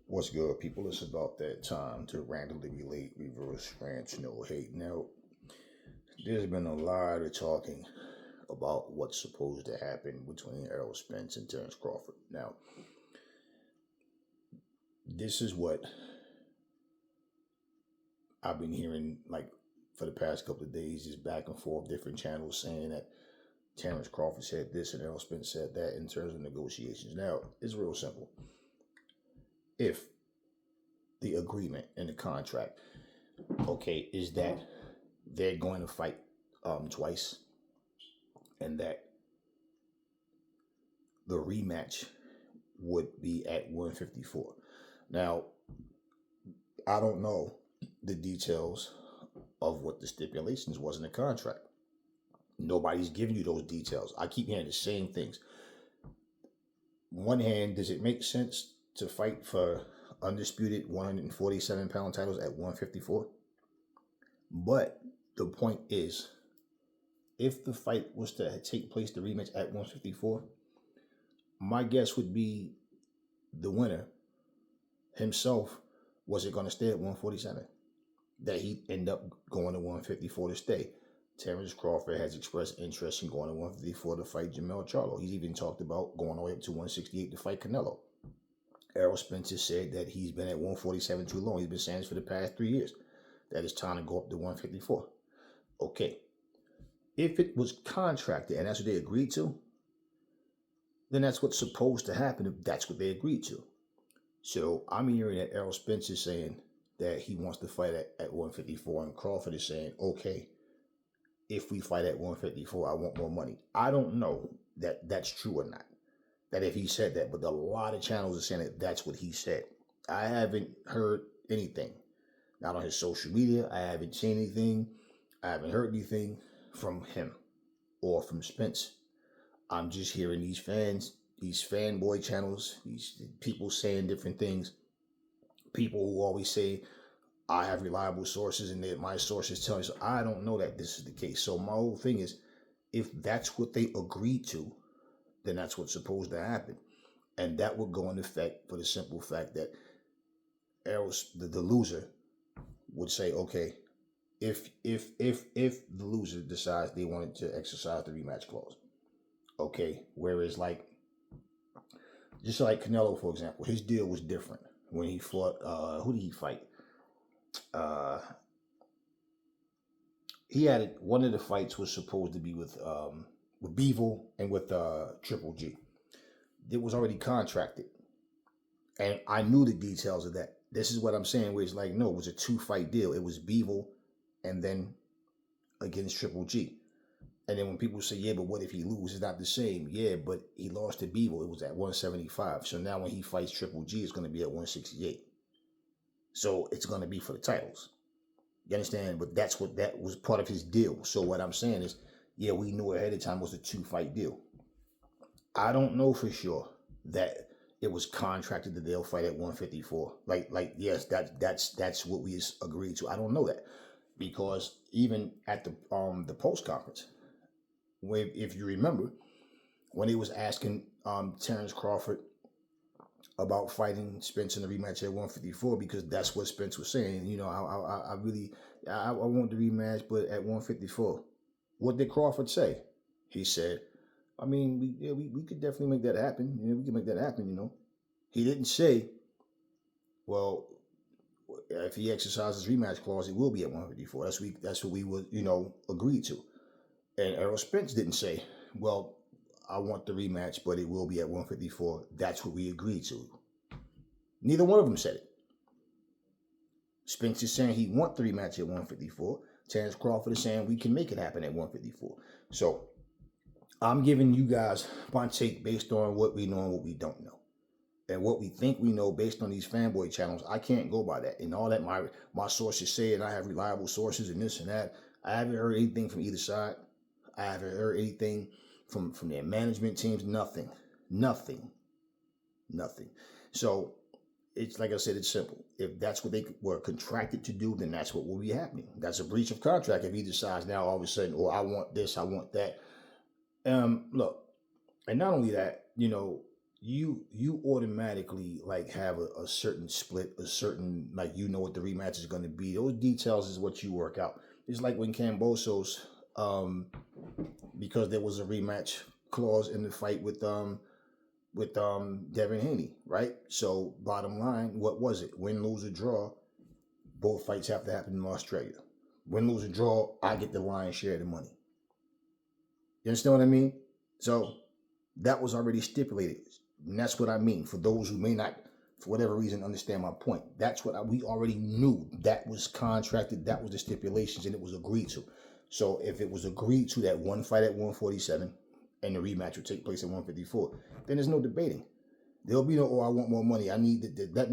What's good, people? It's about that time to randomly relate, reverse rant, no hate. Now, there's been a lot of talking about what's supposed to happen between Errol Spence and Terrence Crawford. Now, this is what I've been hearing like for the past couple of days, just back and forth, different channels saying that Terrence Crawford said this and Errol Spence said that in terms of negotiations. Now, it's real simple. If the agreement in the contract, okay, is that they're going to fight twice and that the rematch would be at 154. Now, I don't know the details of what the stipulations was in the contract. Nobody's giving you those details. I keep hearing the same things. One hand, does it make sense to fight for undisputed 147-pound titles at 154? But the point is, if the fight was to take place, the rematch at 154, my guess would be the winner himself wasn't going to stay at 147. That he'd end up going to 154 to stay. Terrence Crawford has expressed interest in going to 154 to fight Jermell Charlo. He's even talked about going all the way up to 168 to fight Canelo. Errol Spence has said that he's been at 147 too long. He's been saying this for the past 3 years, that it's time to go up to 154. Okay. If it was contracted and that's what they agreed to, then that's what's supposed to happen if that's what they agreed to. So I'm hearing that Errol Spence is saying that he wants to fight at 154, and Crawford is saying, okay, if we fight at 154, I want more money. I don't know that that's true or not, that if he said that, but a lot of channels are saying that that's what he said. I haven't heard anything, not on his social media. I haven't seen anything. I haven't heard anything from him or from Spence. I'm just hearing these fans, these fanboy channels, these people saying different things. People who always say, I have reliable sources and that my sources tell me. So I don't know that this is the case. So my whole thing is, if that's what they agreed to, then that's what's supposed to happen. And that would go into effect for the simple fact that Errol's, the loser would say, okay, if the loser decides they wanted to exercise the rematch clause, okay. Whereas just like Canelo, for example, his deal was different when he fought. Who did he fight? He had one of the fights was supposed to be with Beevil and with Triple G. It was already contracted, and I knew the details of that. This is what I'm saying, where it's like, no, it was a 2-fight deal. It was Beevil and then against Triple G. And then when people say, yeah, but what if he loses? It's not the same. Yeah, but he lost to Beevil. It was at 175. So now when he fights Triple G, it's going to be at 168. So it's going to be for the titles. You understand? But that was part of his deal. So what I'm saying is, yeah, we knew ahead of time it was a 2-fight deal. I don't know for sure that it was contracted that they'll fight at 154. Like yes, that's what we agreed to. I don't know that, because even at the post conference, if you remember, when he was asking Terrence Crawford about fighting Spence in the rematch at 154, because that's what Spence was saying. You know, I want the rematch, but at 154. What did Crawford say? He said, I mean, we could definitely make that happen. You know, we can make that happen, you know. He didn't say, well, if he exercises rematch clause, it will be at 154. That's what we would, agree to. And Errol Spence didn't say, well, I want the rematch, but it will be at 154. That's what we agreed to. Neither one of them said it. Spence is saying he wants the rematch at 154. Terrence Crawford is saying we can make it happen at 154. So I'm giving you guys my take based on what we know and what we don't know. And what we think we know based on these fanboy channels. I can't go by that. And all that my sources say, and I have reliable sources and this and that. I haven't heard anything from either side. I haven't heard anything from their management teams. Nothing. So it's like I said, it's simple. If that's what they were contracted to do, then that's what will be happening. That's a breach of contract if he decides now all of a sudden, oh, I want this, I want that. Look, and not only that, you automatically like have a certain split, a certain like what the rematch is going to be. Those details is what you work out. It's like when Cambosos, because there was a rematch clause in the fight with Devin Haney, right? So bottom line, what was it? Win, lose, or draw. Both fights have to happen in Australia. Win, lose, or draw, I get the lion's share of the money. You understand what I mean? So that was already stipulated. And that's what I mean. For those who may not, for whatever reason, understand my point. That's what we already knew. That was contracted. That was the stipulations, and it was agreed to. So if it was agreed to that one fight at 147 and the rematch would take place at 154, then there's no debating. There'll be no, oh, I want more money. I need that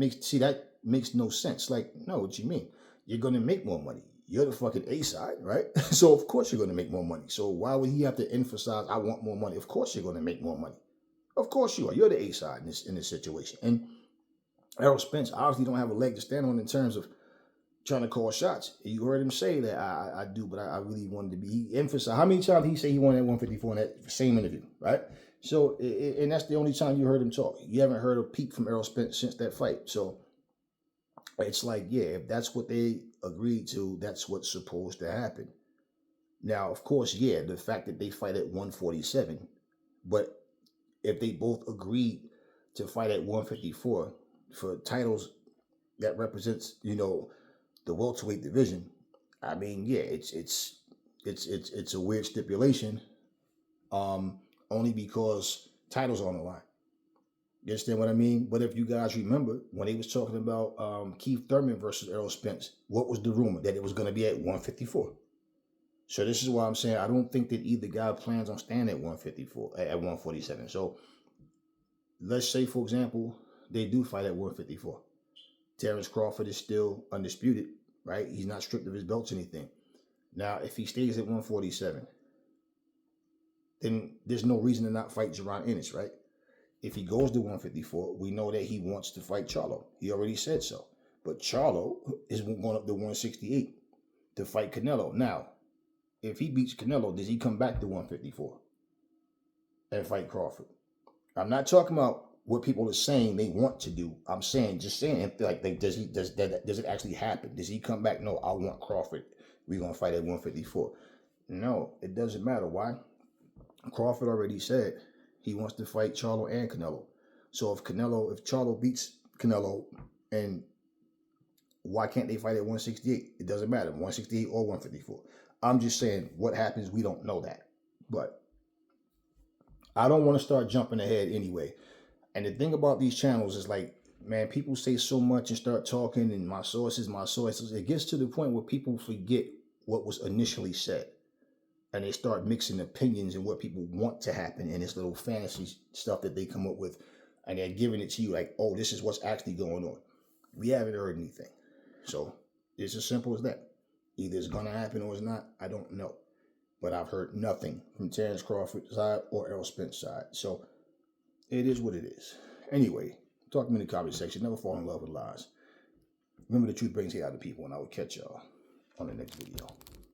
makes no sense. Like, no, what you mean? You're going to make more money. You're the fucking A side, right? So of course you're going to make more money. So why would he have to emphasize, I want more money? Of course you're going to make more money. Of course you are. You're the A side in this situation. And Errol Spence obviously don't have a leg to stand on in terms of trying to call shots. You heard him say that I do, but I really wanted to be. He emphasized, how many times did he say he wanted at 154 in that same interview, right? So, and that's the only time you heard him talk. You haven't heard a peep from Errol Spence since that fight. So it's like, yeah, if that's what they agreed to, that's what's supposed to happen. Now, of course, yeah, the fact that they fight at 147, but if they both agreed to fight at 154 for titles that represents, the welterweight division, I mean, yeah, it's a weird stipulation, only because titles are on the line. You understand what I mean? But if you guys remember, when they was talking about Keith Thurman versus Errol Spence, what was the rumor? That it was going to be at 154. So this is why I'm saying I don't think that either guy plans on staying at 154, at 147. So let's say, for example, they do fight at 154. Terrence Crawford is still undisputed, right? He's not stripped of his belts or anything. Now, if he stays at 147, then there's no reason to not fight Jaron Ennis, right? If he goes to 154, we know that he wants to fight Charlo. He already said so. But Charlo is going up to 168 to fight Canelo. Now, if he beats Canelo, does he come back to 154 and fight Crawford? I'm not talking about what people are saying they want to do. I'm saying, like does it actually happen? Does he come back? No, I want Crawford. We're going to fight at 154. No, it doesn't matter. Why? Crawford already said he wants to fight Charlo and Canelo. So if Charlo beats Canelo, and why can't they fight at 168? It doesn't matter, 168 or 154. I'm just saying what happens, we don't know that. But I don't want to start jumping ahead anyway. And the thing about these channels is like, man, people say so much and start talking and my sources. It gets to the point where people forget what was initially said. And they start mixing opinions and what people want to happen in this little fantasy stuff that they come up with. And they're giving it to you like, oh, this is what's actually going on. We haven't heard anything. So it's as simple as that. Either it's going to happen or it's not. I don't know. But I've heard nothing from Terrence Crawford's side or Errol Spence's side. So it is what it is. Anyway, talk to me in the comment section. Never fall in love with lies. Remember, the truth brings hate out of people, and I will catch y'all on the next video.